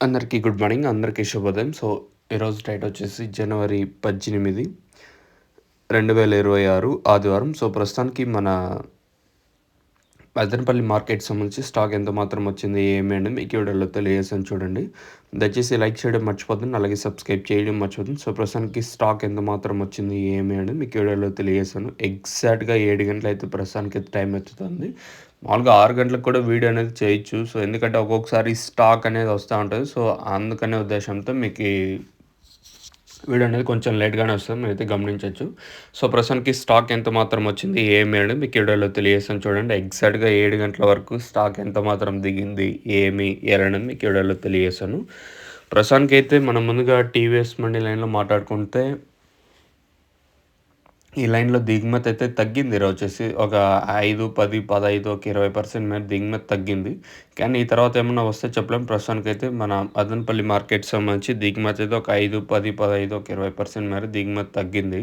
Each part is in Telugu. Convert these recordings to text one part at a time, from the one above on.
అందరికీ గుడ్ మార్నింగ్. అందరికీ శుభోదయం. ఈరోజు డేట్ వచ్చేసి జనవరి 18, 2026 ఆదివారం. ప్రస్తుతానికి మన మదనపల్లి మార్కెట్ సంబంధించి స్టాక్ ఎంత మాత్రం వచ్చింది, ఏమి అనేది మీకు వీడియోలో తెలియజేసాను చూడండి. దయచేసి లైక్ చేయడం మర్చిపోతుంది, అలాగే సబ్స్క్రైబ్ చేయడం మర్చిపోతుంది. ప్రస్తుతానికి స్టాక్ ఎంత మాత్రం వచ్చింది, ఏమి అనేది మీకు వీడియోలో తెలియజేసాను. ఎగ్జాక్ట్గా 7 గంటలు అయితే ప్రస్తుతానికి టైం ఎత్తుతుంది. మామూలుగా 6 గంటలకు కూడా వీడియో అనేది చేయొచ్చు. ఎందుకంటే ఒక్కొక్కసారి స్టాక్ అనేది వస్తూ ఉంటుంది. అందుకనే ఉద్దేశంతో మీకు వీడియో అనేది కొంచెం లేట్గానే వస్తుంది, మీరైతే గమనించవచ్చు. ప్రస్తుతానికి స్టాక్ ఎంత మాత్రం వచ్చింది, ఏమి అనేది మీకు వీడియోలో తెలియజేస్తాను చూడండి. ఎగ్జాక్ట్గా 7 గంటల వరకు స్టాక్ ఎంత మాత్రం దిగింది, ఏమి అనేది మీకు వీడియోలో తెలియజేస్తాను. ప్రస్తుతానికి అయితే మనం ముందుగా టీవీఎస్ మండి లైన్లో మాట్లాడుకుంటే, ఈ లైన్లో దిగుమతి అయితే తగ్గింది. ఈరోజు వచ్చేసి ఒక 5, 10, 15, ఒక 20% మేర దిగుమతి తగ్గింది. కానీ ఈ తర్వాత ఏమన్నా వస్తే చెప్పలేము. ప్రస్తుతానికైతే మన మదనపల్లి మార్కెట్ సంబంధించి దిగుమతి అయితే ఒక 5, 10, 15, ఒక 20% మేర దిగుమతి తగ్గింది.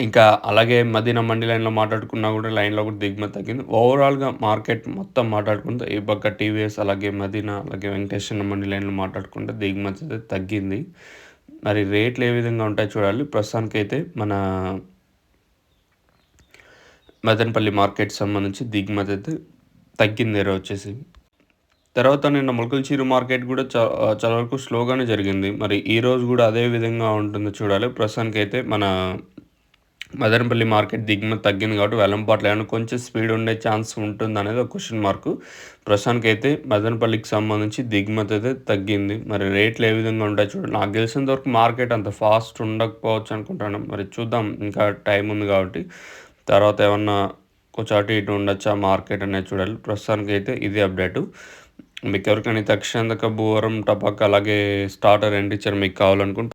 ఇంకా అలాగే మదీనా మండి లైన్లో మాట్లాడుకున్నా కూడా లైన్లో కూడా దిగుమతి తగ్గింది. ఓవరాల్గా మార్కెట్ మొత్తం మాట్లాడుకుంటే ఈ పక్క టీవీఎస్, అలాగే మదీనా, అలాగే వెంకటేశ్వర మండి లైన్లో మాట్లాడుకుంటే దిగుమతి అయితే తగ్గింది. మరి రేట్లు ఏ విధంగా ఉంటాయో చూడాలి. ప్రస్తుతానికైతే మన మదనపల్లి మార్కెట్ సంబంధించి దిగుమతి అయితే తగ్గింది ఈరోజు వచ్చేసి. తర్వాత నిన్న మొలకల్చీరు మార్కెట్ కూడా చాలా వరకు స్లోగానే జరిగింది. మరి ఈరోజు కూడా అదే విధంగా ఉంటుందో చూడాలి. ప్రస్తుతానికైతే మన మదనపల్లి మార్కెట్ దిగుమతి తగ్గింది కాబట్టి వెల్లంపాట్లో ఏమైనా కొంచెం స్పీడ్ ఉండే ఛాన్స్ ఉంటుందనేది ఒక క్వశ్చన్ మార్కు. ప్రస్తుతానికైతే మదనపల్లికి సంబంధించి దిగుమతి అయితే తగ్గింది. మరి రేట్లు ఏ విధంగా ఉంటాయో చూడండి. నాకు తెలిసినంత వరకు మార్కెట్ అంత ఫాస్ట్ ఉండకపోవచ్చు అనుకుంటాను. మరి చూద్దాం, ఇంకా టైం ఉంది కాబట్టి. తర్వాత ఏమన్నా కొంచెం అటు ఇటు ఉండొచ్చా మార్కెట్ అనేది చూడాలి. ప్రస్తుతానికైతే ఇది అప్డేటు. మీకు ఎవరికైనా తక్షణక భూవరం, టపాకా, అలాగే స్టార్టర్ ఎండ్ ఇచ్చారు మీకు కావాలనుకుంటే